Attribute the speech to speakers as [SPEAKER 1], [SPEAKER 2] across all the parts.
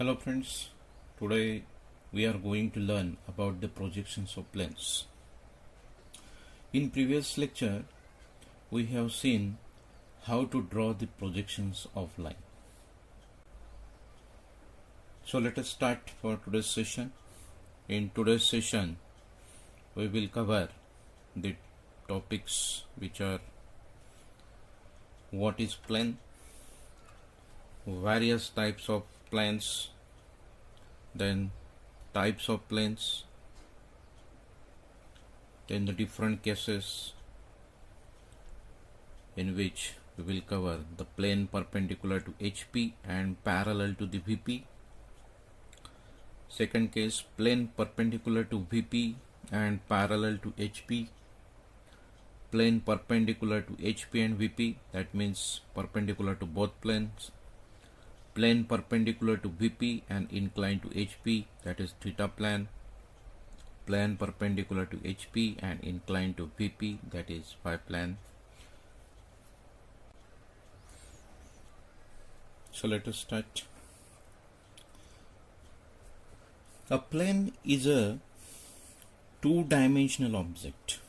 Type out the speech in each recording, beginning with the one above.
[SPEAKER 1] Hello friends, today we are going to learn about the projections of planes. In previous lecture, we have seen how to draw the projections of line. So let us start for today's session. In today's session, we will cover the topics which are what is plane, various types of planes, then types of planes, then the different cases in which we will cover the plane perpendicular to HP and parallel to the VP. Second case, plane perpendicular to VP and parallel to HP. Plane perpendicular to HP and VP, that means perpendicular to both planes. Plane perpendicular to VP and inclined to HP, that is theta plane. Plane perpendicular to HP and inclined to VP, that is phi plane. So let us start. A plane is a two-dimensional object.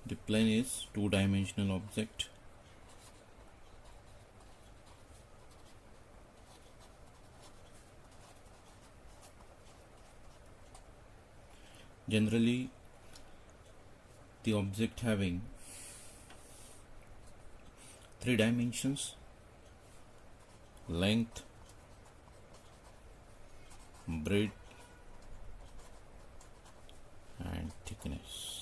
[SPEAKER 1] The plane is two-dimensional object. Generally, the object having three dimensions: length, breadth, and thickness.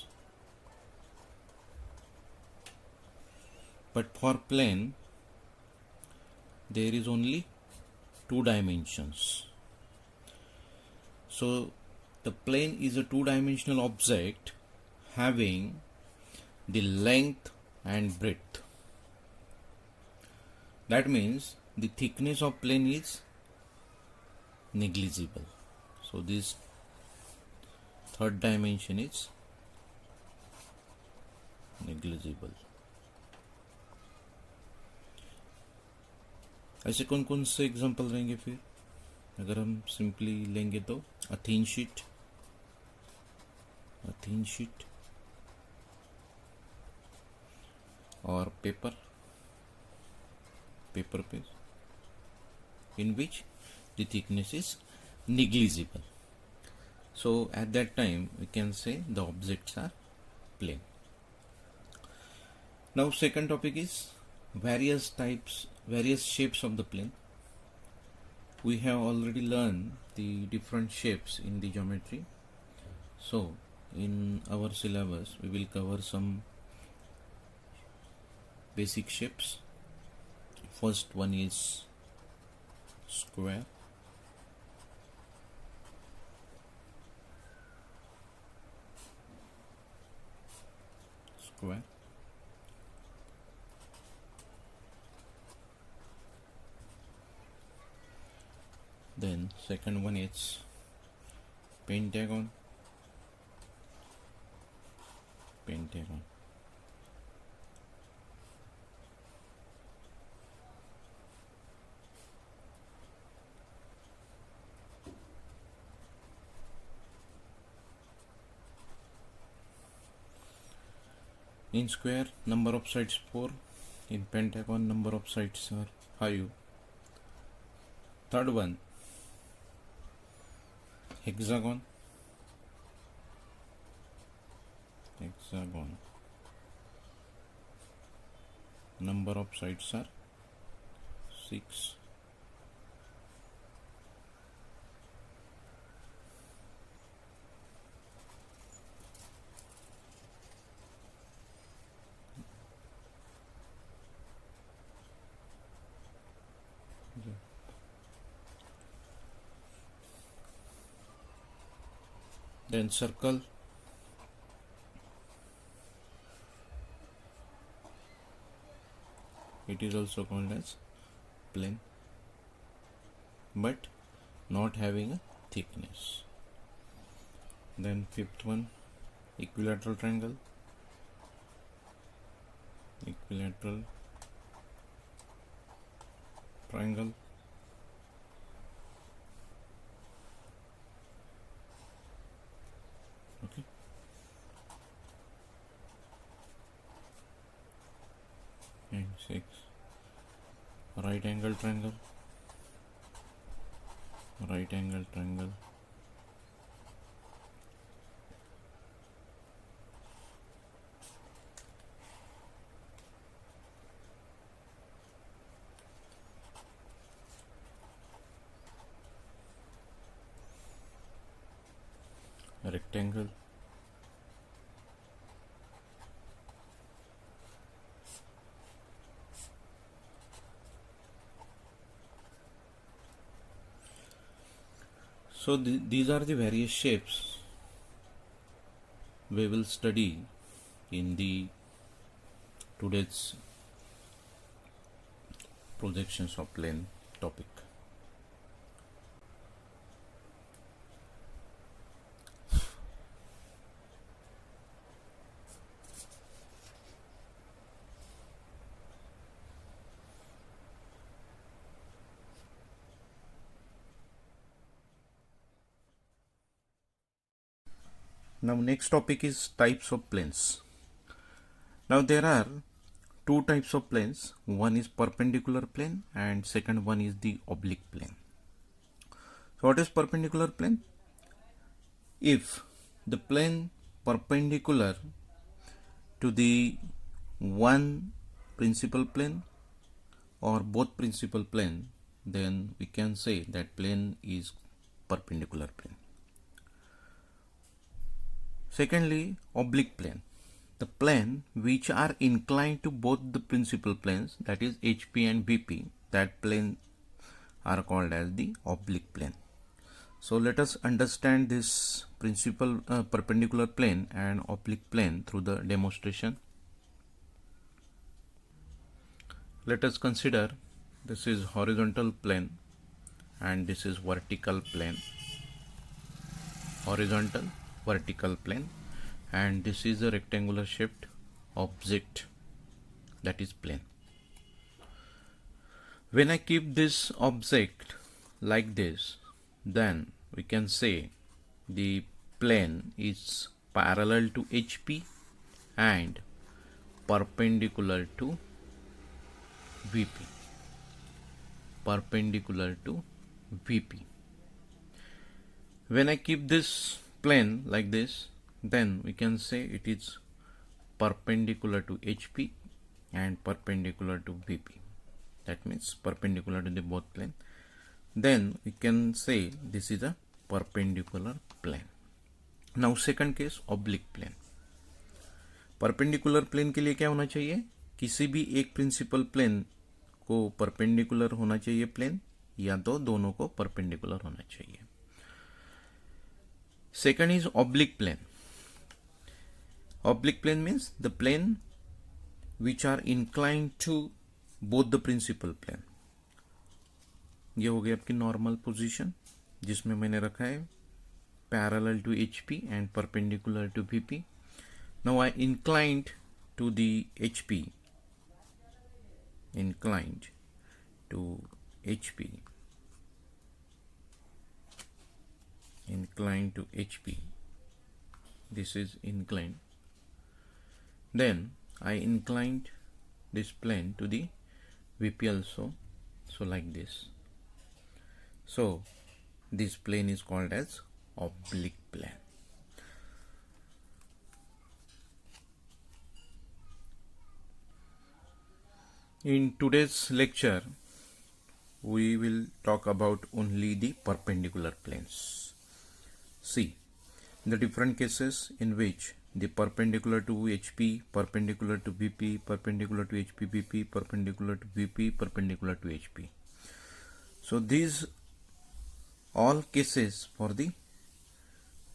[SPEAKER 1] But for plane, there is only two dimensions. So the plane is a two-dimensional object having the length and breadth. That means the thickness of plane is negligible. So this third dimension is negligible. ऐसे कौन कौन से example रहेंगे? फिर अगर हम simply लेंगे तो a thin sheet or paper page in which the thickness is negligible. So at that time we can say the objects are plane. Now second topic is various shapes of the plane. We have already learned the different shapes in the geometry. So in our syllabus we will cover some basic shapes. First one is square. Then second one is pentagon. In square, number of sides 4. In pentagon, number of sides are 5. Third one, hexagon. Number of sides are 6. Then circle. It is also called as plane, but not having a thickness. Then fifth one, equilateral triangle. triangle, okay, and 6 right angle triangle, right angle triangle, rectangle, so these are the various shapes we will study in the today's projections of plane topic. Now next topic is types of planes. Now there are two types of planes. One is perpendicular plane and second one is the oblique plane. So what is perpendicular plane? If the plane perpendicular to the one principal plane or both principal plane, then we can say that plane is perpendicular plane. Secondly, oblique plane. The plane which are inclined to both the principal planes, that is HP and VP, that plane are called as the oblique plane. So let us understand this principal perpendicular plane and oblique plane through the demonstration. Let us consider this is horizontal plane and this is vertical plane. Horizontal, vertical plane, and this is a rectangular shaped object, that is plane. When I keep this object like this, then we can say the plane is parallel to HP and perpendicular to VP. Perpendicular to VP. When I keep this plane like this, then we can say it is perpendicular to HP and perpendicular to VP. That means perpendicular to the both plane. Then we can say this is a perpendicular plane. Now second case, oblique plane. Perpendicular plane के लिए क्या होना चाहिए? किसी भी एक principal plane को perpendicular होना चाहिए प्लेन, या तो दोनों को परपेंडिकुलर होना चाहिए. Second is oblique plane. Oblique plane means the plane which are inclined to both the principal plane. ये हो गया आपकी नॉर्मल पोजीशन जिसमें मैंने रखा है parallel to HP and perpendicular to VP. Now I inclined to the HP. Inclined to HP. Inclined to HP. This is inclined. Then I inclined this plane to the VP also. So like this. So this plane is called as oblique plane. In today's lecture, we will talk about only the perpendicular planes. See, the different cases in which the perpendicular to HP, perpendicular to VP, perpendicular to HP, VP, perpendicular to VP, perpendicular to HP. So these all cases for the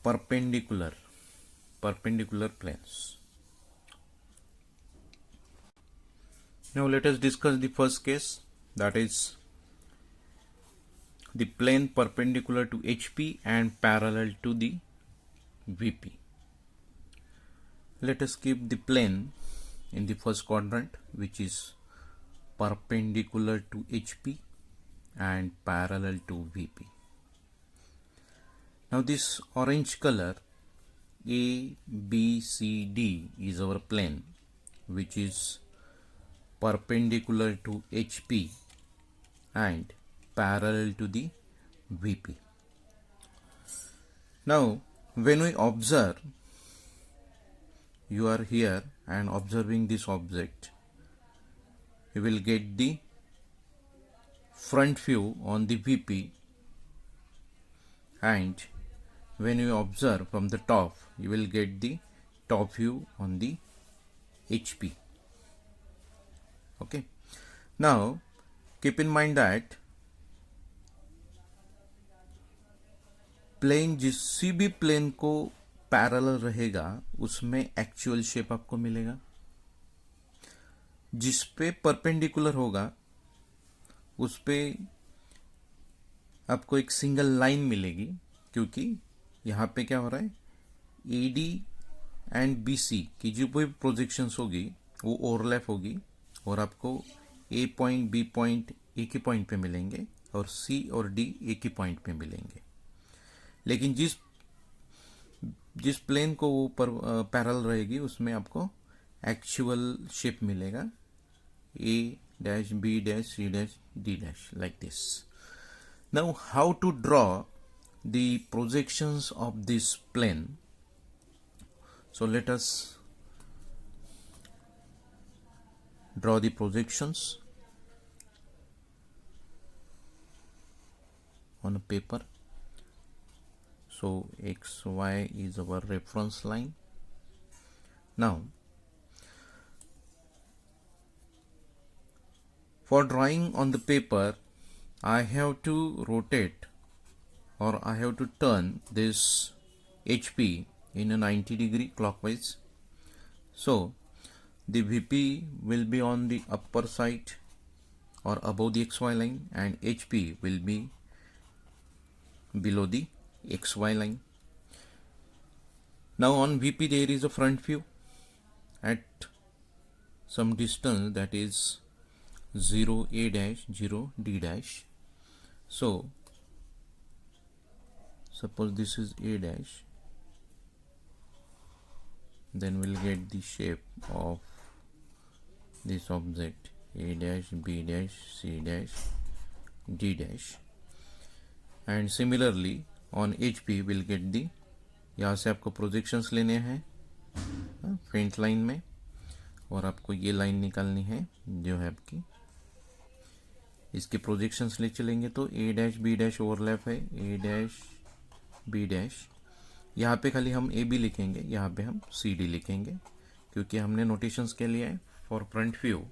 [SPEAKER 1] perpendicular planes. Now let us discuss the first case, that is the plane perpendicular to HP and parallel to the VP. Let us keep the plane in the first quadrant which is perpendicular to HP and parallel to VP. Now this orange color A, B, C, D is our plane which is perpendicular to HP and parallel to the VP. Now when we observe, you are here and observing this object, you will get the front view on the VP, and when you observe from the top, you will get the top view on the HP. Okay. Now keep in mind that plane जिस भी plane को parallel रहेगा उसमें actual shape आपको मिलेगा, जिस पे perpendicular होगा उस पे आपको एक सिंगल लाइन मिलेगी, क्योंकि यहाँ पे क्या हो रहा है, AD एंड BC की जो भी प्रोजेक्शंस होगी वो ओवरलैप होगी और आपको A पॉइंट B पॉइंट एक ही पॉइंट पे मिलेंगे और C और D एक ही पॉइंट पे मिलेंगे। लेकिन जिस प्लेन को वो पैरेलल रहेगी उसमें आपको एक्चुअल शेप मिलेगा, A dash, B dash, C dash, D dash, like this. Now how to draw the projections of this plane? So let us draw the projections on a paper. So XY is our reference line. Now for drawing on the paper, I have to rotate or I have to turn this HP in a 90-degree clockwise. So the VP will be on the upper side or above the XY line and HP will be below the XY line. Now on VP there is a front view at some distance, that is 0 A dash, 0 D dash. So suppose this is A dash, then we'll get the shape of this object A dash, B dash, C dash, D dash, and similarly on HP we'll get the, यहाँ से आपको projections लेने हैं front line में और आपको ये line निकालनी है जो है आपकी, इसके प्रोजेक्शंस ले चलेंगे तो A dash B dash overlap है, A डैश B डैश, यहाँ पे खाली हम AB लिखेंगे, यहाँ पे हम CD लिखेंगे क्योंकि हमने नोटेशंस के लिए है for front view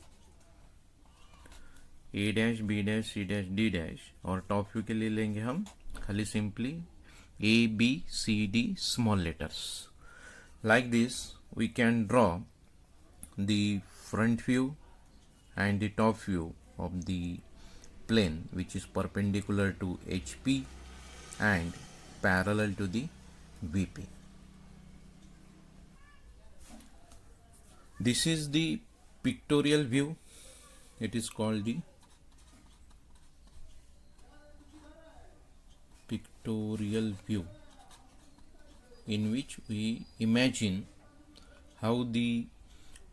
[SPEAKER 1] A dash B dash C dash D dash, और टॉप व्यू के लिए लेंगे हम खाली simply A B C D small letters. Like this we can draw the front view and the top view of the plane which is perpendicular to HP and parallel to the VP. This is the pictorial view. It is called the pictorial view, in which we imagine how the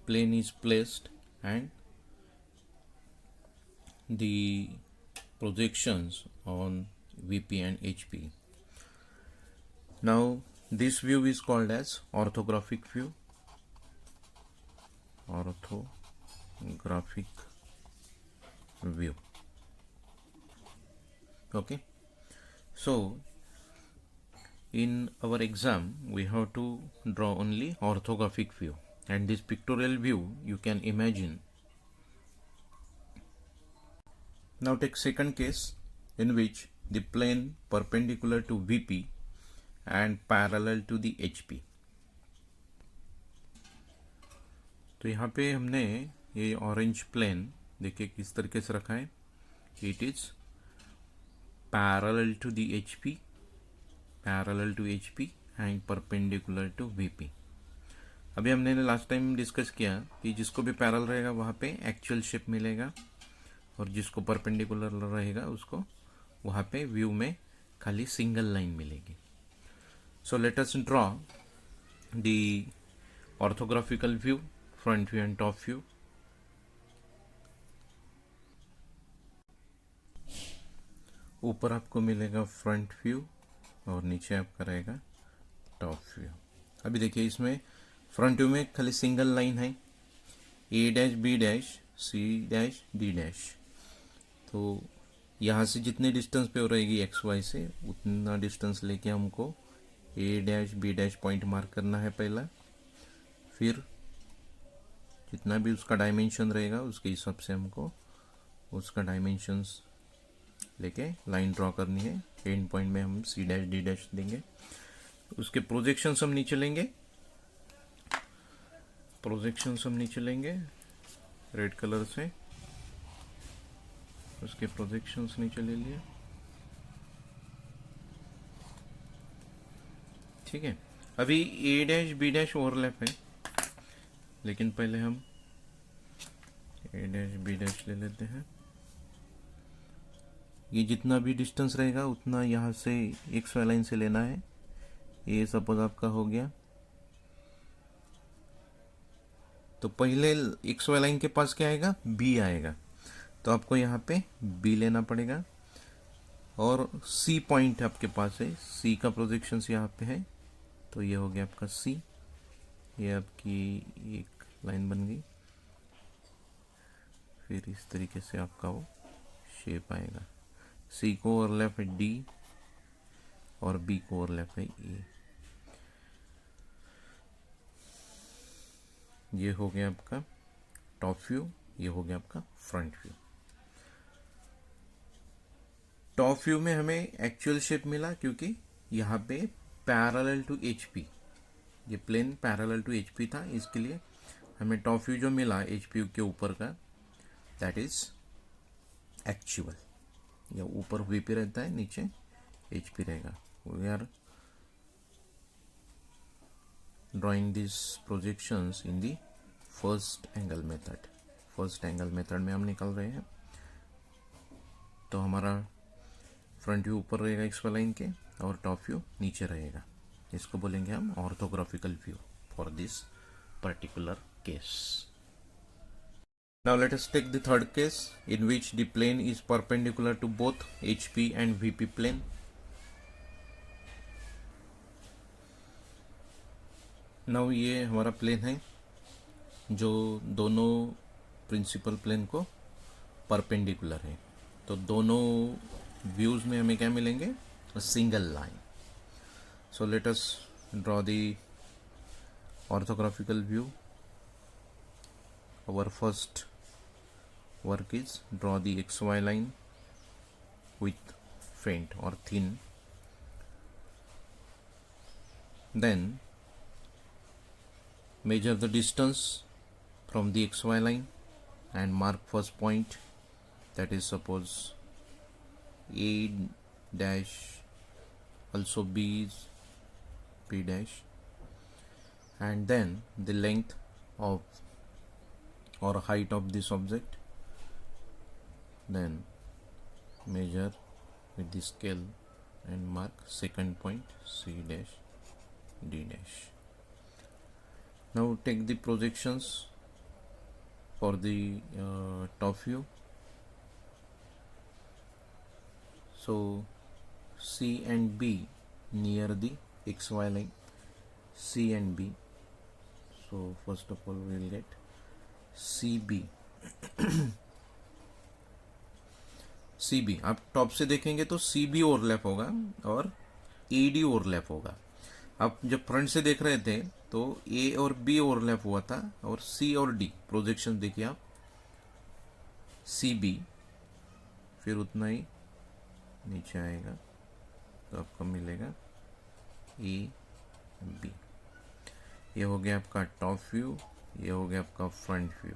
[SPEAKER 1] plane is placed and the projections on VP and HP. Now this view is called as orthographic view. Orthographic view. Okay. So in our exam we have to draw only orthographic view, and this pictorial view you can imagine. Now take second case in which the plane perpendicular to VP and parallel to the HP. तो यहाँ पे हमने ये orange plane देखिए किस तरीके से रखा है, it is parallel to the HP and perpendicular to VP. अभी हमने लास्ट टाइम डिस्कस किया कि जिसको भी पैरेलल रहेगा वहाँ पे एक्चुअल शेप मिलेगा और जिसको परपेंडिकुलर रहेगा उसको वहाँ पे व्यू में खाली सिंगल लाइन मिलेगी. So let us draw the orthographical view, front view and top view. ऊपर आपको मिलेगा फ्रंट व्यू और नीचे आपका रहेगा टॉप व्यू. अभी देखिए इसमें फ्रंट व्यू में खाली सिंगल लाइन है, A dash B dash C dash D dash. तो यहाँ से जितने डिस्टेंस पे हो रहेगी एक्स वाई से उतना डिस्टेंस लेके हमको A dash B dash point mark करना है पहला. फिर जितना भी उसका डायमेंशन रहेगा उसके हिसाब से हमको उसका डायमेंशंस लेके लाइन ड्रॉ करनी है. एंड पॉइंट में हम सी डैश डी डैश देंगे. उसके प्रोजेक्शंस हम नीचे लेंगे, रेड कलर से. उसके प्रोजेक्शंस नीचे ले लिए. ठीक है. अभी ए डैश बी डैश ओवरलैप है, लेकिन पहले हम ए डैश बी डैश ले लेते हैं. ये जितना भी डिस्टेंस रहेगा उतना यहाँ से एक्स वाई लाइन से लेना है. ये सपोज आपका हो गया, तो पहले एक्स वाई लाइन के पास क्या आएगा, बी आएगा. तो आपको यहाँ पे बी लेना पड़ेगा. और सी पॉइंट आपके पास है, सी का प्रोजेक्शंस यहाँ पे है, तो ये हो गया आपका सी. ये आपकी एक लाइन बन गई. फिर इस तरीके से आपका वो शेप आएगा. सी को ओवरलैप है डी और बी को ओवरलैप है ए. ये हो गया आपका टॉप व्यू, ये हो गया आपका फ्रंट व्यू. टॉप व्यू में हमें एक्चुअल शेप मिला क्योंकि यहाँ पे पैरेलल टू एचपी, ये प्लेन पैरेलल टू एचपी था, इसके लिए हमें टॉप व्यू जो मिला एचपी के ऊपर का, दैट इज एक्चुअल. या ऊपर वीपी रहता है, नीचे एचपी रहेगा. We are drawing this projections in the first angle method. First angle method में हम निकाल रहे हैं. तो हमारा फ्रंट व्यू ऊपर रहेगा एक्स वाई लाइन के और टॉप व्यू नीचे रहेगा. इसको बोलेंगे हम orthographical view for this particular case. Now let us take the third case in which the plane is perpendicular to both HP and VP plane. Now ये हमारा plane है जो दोनों प्रिंसिपल प्लेन को परपेंडिकुलर है. तो दोनों व्यूज में हमें क्या मिलेंगे, single line. So let us draw the orthographical view. Our first work is draw the XY line with faint or thin. Then measure the distance from the XY line and mark first point, that is suppose A dash, also B is P dash, and then the length of or height of this object. Then measure with the scale and mark second point C dash D dash. Now take the projections for the top view. So C and B near the XY line, C and B. So first of all we will get CB. CB आप top से देखेंगे तो CB overlap होगा और AD overlap होगा. आप जब front से देख रहे थे तो A और B ओवरलैप हुआ था और C और D प्रोजेक्शन देखिए आप, CB फिर उतना ही नीचे आएगा तो आपको मिलेगा AB. ये हो गया आपका टॉप व्यू, ये हो गया आपका फ्रंट व्यू.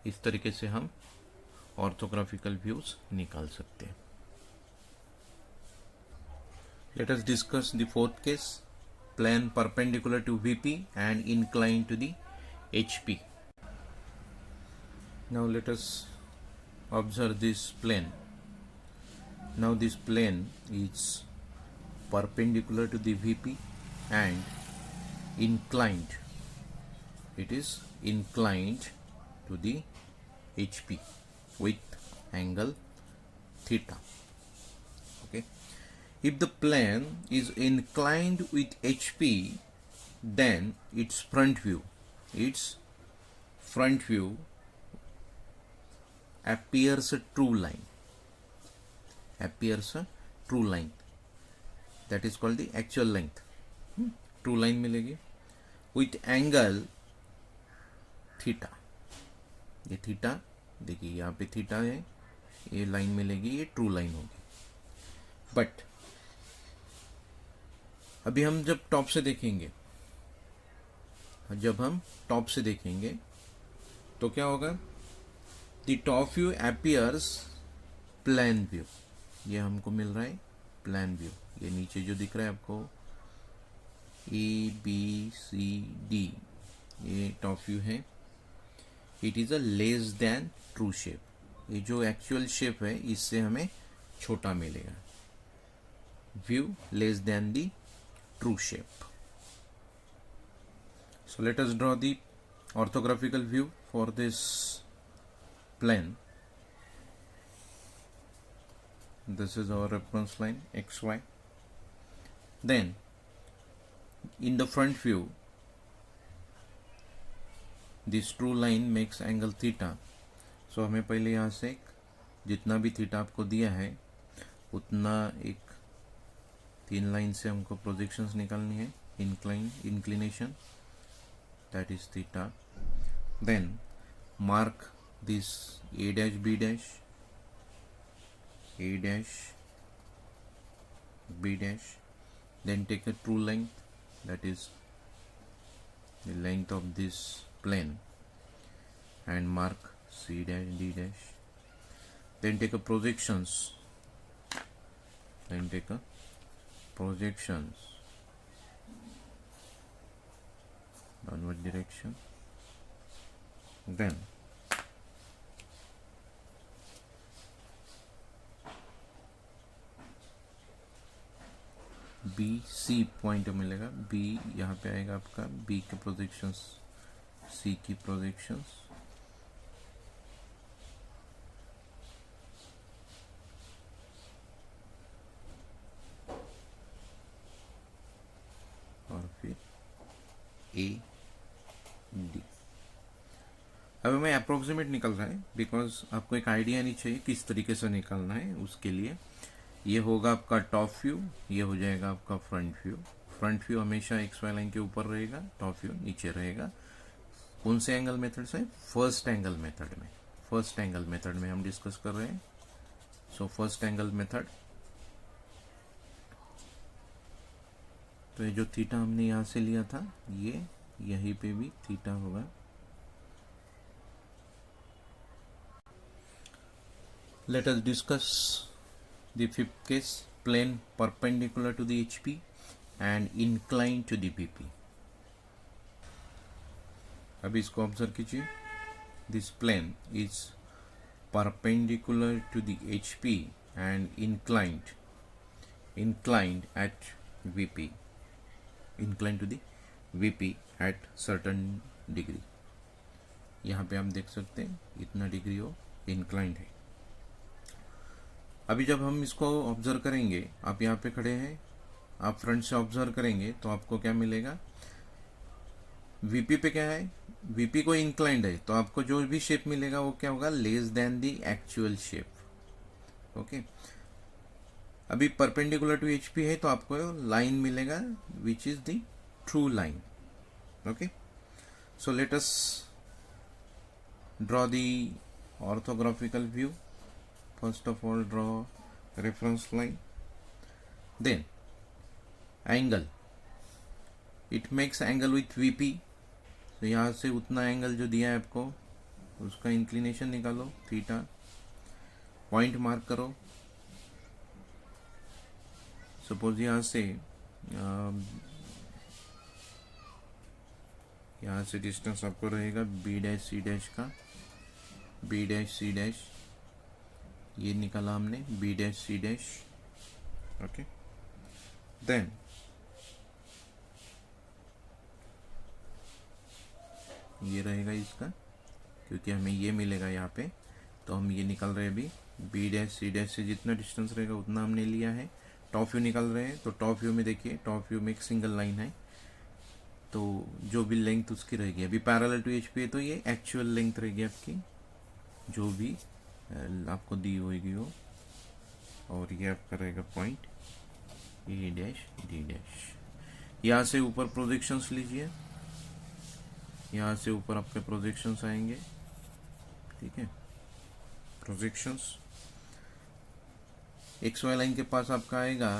[SPEAKER 1] इस तरीके से हम ऑर्थोग्राफिकल व्यूज निकाल सकते हैं. Let us discuss the fourth case, plane perpendicular to VP and inclined to the HP. Now let us observe this plane. Now this plane is perpendicular to the VP and inclined. It is inclined to the HP with angle theta. Okay. If the plane is inclined with HP, then its front view appears a true line. That is called the actual length. True line मिलेगी with angle theta. ये theta देखिए, यहाँ पे theta है, ये line मिलेगी, ये true line होगी. बट अभी हम जब टॉप से देखेंगे तो क्या होगा? The top view appears plan view. ये हमको मिल रहा है प्लान व्यू. ये नीचे जो दिख रहा है आपको ABCD, ये टॉप व्यू है. It is a less than true shape. ये जो एक्चुअल शेप है इससे हमें छोटा मिलेगा. View less than the true shape. So let us draw the orthographical view for this plane. This is our reference line XY. Then in the front view, this true line makes angle theta. So हमें पहले यहाँ से जितना भी theta आपको दिया है उतना एक 3 लाइन से हमको प्रोजेक्शंस निकालनी है. Inclination, that is theta. Then mark this A dash B dash, then take a true length, that is the length of this plane, and mark C dash D dash. Then take a projections, downward direction. Then BC point मिलेगा. B यहाँ पे आएगा आपका. B के projections, C की projections, और फिर AD. अब हमें अप्रोक्सीमेट निकल रहा है बिकॉज आपको एक आइडिया नहीं चाहिए किस तरीके से निकालना है. उसके लिए ये होगा आपका टॉप व्यू, ये हो जाएगा आपका फ्रंट व्यू. फ्रंट व्यू हमेशा XY लाइन के ऊपर रहेगा, टॉप व्यू नीचे रहेगा. कौन से एंगल मेथड से? फर्स्ट एंगल मेथड में हम डिस्कस कर रहे हैं. So first angle method. तो ये जो थीटा हमने यहाँ से लिया था, ये यहीं पे भी थीटा होगा. Let us discuss the fifth case. Plane perpendicular to the HP and inclined to the VP. अभी इसको ऑब्जर्व कीजिए. This plane is perpendicular to the HP and inclined at VP. Inclined to the VP at certain degree. यहाँ पे हम देख सकते हैं इतना डिग्री हो inclined है. अभी जब हम इसको ऑब्जर्व करेंगे, आप यहाँ पे खड़े हैं, आप फ्रंट से ऑब्जर्व करेंगे तो आपको क्या मिलेगा? वीपी पे क्या है? वीपी को इंक्लाइंड है तो आपको जो भी शेप मिलेगा वो क्या होगा? Less than the actual shape. Okay. अभी परपेंडिकुलर टू एचपी है तो आपको लाइन मिलेगा which is the true line. Okay. So let us draw the orthographical view. First of all, draw reference line. Then angle. It makes angle with VP. तो यहाँ से उतना angle जो दिया है आपको उसका इंक्लिनेशन निकालो, थीटा. पॉइंट मार्क करो. सपोज यहाँ से डिस्टेंस आपको रहेगा B डैश C डैश का. B डैश C डैश ये निकाला हमने B dash C dash, okay. Then ये रहेगा इसका, क्योंकि हमें ये मिलेगा यहाँ पे, तो हम ये निकाल रहे हैं अभी बी डैश सी डैश से जितना डिस्टेंस रहेगा उतना हमने लिया है। टॉप व्यू निकाल रहे हैं, तो टॉप व्यू में देखिए, टॉप व्यू में एक सिंगल लाइन है, तो जो भी लेंथ उसकी रहेगी, अभी पैरेलल टू एचपी है तो ये एक्चुअल लेंथ रहेगी आपकी, जो भी आपको दी होगी वो, और ये आपका रहेगा point A dash D dash. यहाँ से ऊपर प्रोजेक्शंस लीजिए, यहाँ से ऊपर आपके प्रोजेक्शंस आएंगे, ठीक है। प्रोजेक्शंस एक्स वाई लाइन के पास आपका आएगा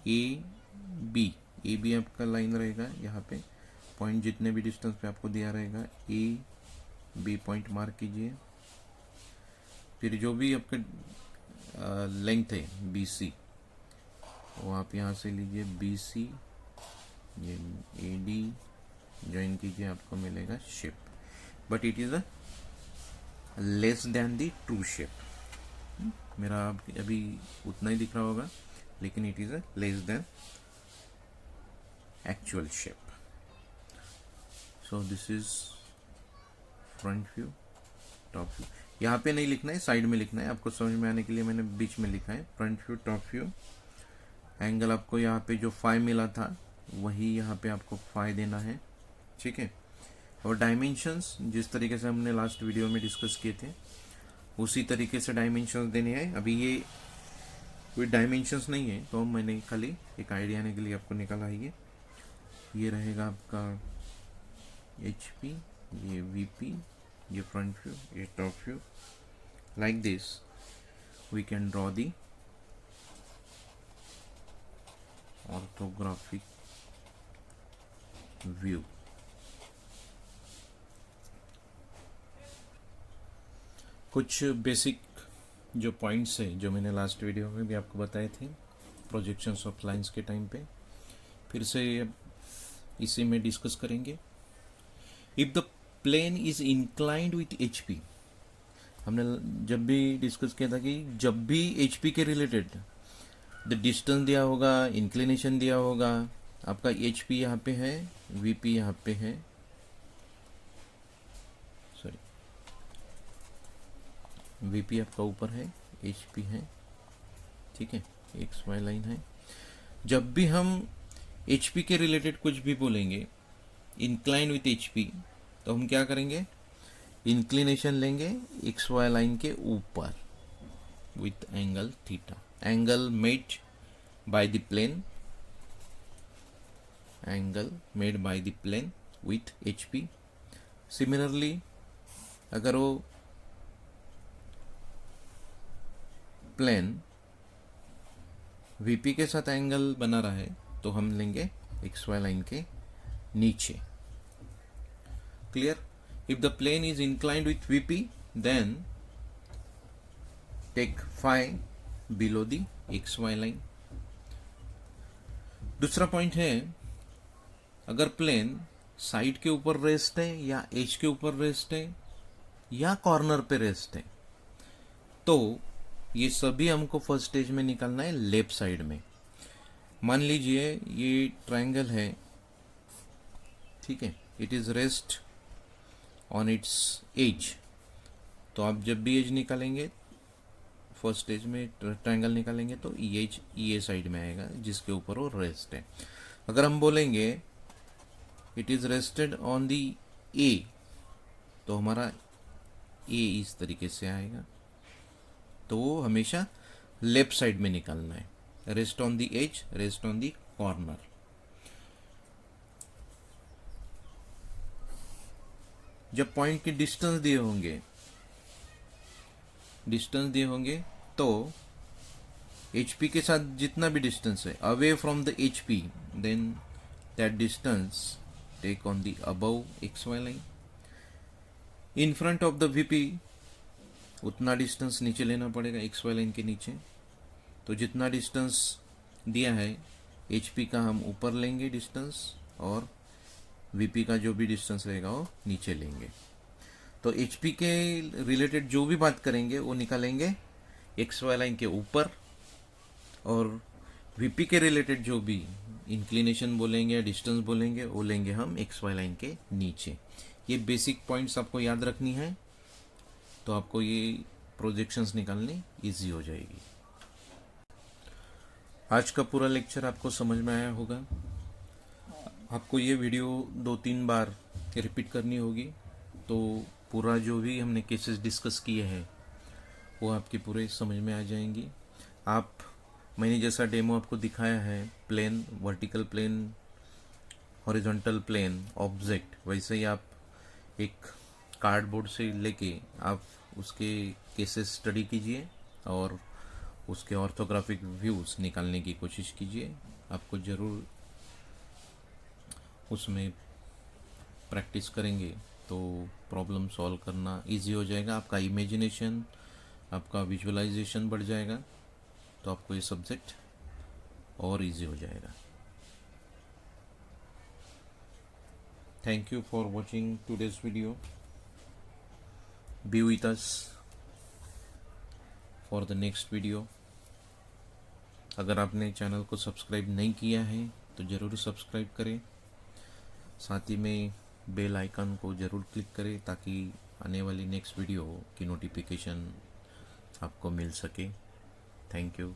[SPEAKER 1] ए बी आपका लाइन रहेगा, यहाँ पे पॉइंट जितने भी डिस्टेंस पे आपको दिया रहेगा ए बी पॉइंट मार्क कीजिए। फिर जो भी आपका लेंथ है बी सी, वो आप यहाँ से लीजिए बी सी, ये ए डी ज्वाइन कीजिए, आपको मिलेगा shape, but it is a less than the true shape. मेरा अभी उतना ही दिख रहा होगा, लेकिन it is a less than actual shape. So this is front view, top view. यहाँ पे नहीं लिखना है, साइड में लिखना है, आपको समझ में आने के लिए मैंने बीच में लिखा है front view top view. Angle आपको यहाँ पे जो फाई मिला था वही यहाँ पे आपको फाई देना है, ठीक है। और डायमेंशंस जिस तरीके से हमने लास्ट वीडियो में डिस्कस किए थे उसी तरीके से डायमेंशंस देने हैं। अभी ये कोई डायमेंशंस नहीं है, तो मैंने खाली एक आइडिया आने के लिए आपको निकाला है। ये रहेगा आपका HP, ये VP, ये फ्रंट व्यू, ये top view. Like this we can draw the orthographic view. कुछ बेसिक जो पॉइंट्स है जो मैंने लास्ट वीडियो में भी आपको बताए थे प्रोजेक्शंस ऑफ लाइंस के टाइम पे, फिर से इसी में डिस्कस करेंगे। If the plane is inclined with HP, हमने जब भी डिस्कस किया था कि जब भी HP के रिलेटेड द डिस्टेंस दिया होगा, इंक्लिनेशन दिया होगा, आपका HP यहाँ पे है, VP यहाँ पे है, सॉरी VP आपका ऊपर है, HP है, ठीक है, XY लाइन है। जब भी हम HP के रिलेटेड कुछ भी बोलेंगे इंक्लाइन विथ HP, तो हम क्या करेंगे, इंक्लिनेशन लेंगे XY लाइन के ऊपर with angle theta, angle made by the plane, angle made by the plane with HP। Similarly अगर वो प्लेन VP के साथ एंगल बना रहा है तो हम लेंगे XY लाइन के नीचे। Clear? If the plane is inclined with VP then take phi below the XY line. दूसरा पॉइंट है, अगर प्लेन साइड के ऊपर रेस्ट है या एज के ऊपर रेस्ट है या कॉर्नर पे रेस्ट है, तो ये सभी हमको फर्स्ट स्टेज में निकालना है लेफ्ट साइड में। मान लीजिए ये ट्रायंगल है, ठीक है, it is rest on its edge, तो आप जब भी एज निकालेंगे फर्स्ट स्टेज में ट्रायंगल निकालेंगे तो एज ये साइड में आएगा जिसके ऊपर वो रेस्ट है। अगर हम बोलेंगे it is rested on the A, तो हमारा ए इस तरीके से आएगा, तो वो हमेशा लेफ्ट साइड में निकालना है। Rest on the edge, rest on the corner. जब पॉइंट के डिस्टेंस दिए होंगे तो HP के साथ जितना भी डिस्टेंस है away from the HP, then that distance take on the above XY line. In front of the VP उतना डिस्टेंस नीचे लेना पड़ेगा XY लाइन के नीचे। तो जितना डिस्टेंस दिया है HP का हम ऊपर लेंगे डिस्टेंस, और VP का जो भी डिस्टेंस रहेगा वो नीचे लेंगे। तो एचपी के रिलेटेड जो भी बात करेंगे वो निकालेंगे एक्स वाई लाइन के ऊपर, और वीपी के रिलेटेड जो भी इंक्लिनेशन बोलेंगे या डिस्टेंस बोलेंगे वो लेंगे हम एक्स वाई लाइन के नीचे। ये बेसिक पॉइंट्स आपको याद रखनी है, तो आपको ये प्रोजेक्शंस निकालनी इजी हो जाएगी। आज का पूरा लेक्चर आपको समझ में आया होगा। आपको ये वीडियो 2-3 बार रिपीट करनी होगी, तो पूरा जो भी हमने केसेस डिस्कस किए हैं वो आपके पूरे समझ में आ जाएंगी। मैंने जैसा डेमो आपको दिखाया है, plane, vertical plane, horizontal plane, object, वैसे ही आप एक कार्डबोर्ड से लेके आप उसके केसेस स्टडी कीजिए और उसके ऑर्थोग्राफिक व्यूज निकालने की कोशिश कीजिए। आपको ज़रूर उसमें प्रैक्टिस करेंगे तो प्रॉब्लम सॉल्व करना इजी हो जाएगा। आपका इमेजिनेशन, आपका विजुअलाइजेशन बढ़ जाएगा, तो आपको ये सब्जेक्ट और इजी हो जाएगा। Thank you for watching today's video. B with us for the next video. अगर आपने चैनल को सब्सक्राइब नहीं किया है तो ज़रूर सब्सक्राइब करें, साथ ही में बेल आइकन को ज़रूर क्लिक करें ताकि आने वाली नेक्स्ट वीडियो की नोटिफिकेशन आपको मिल सके। Thank you.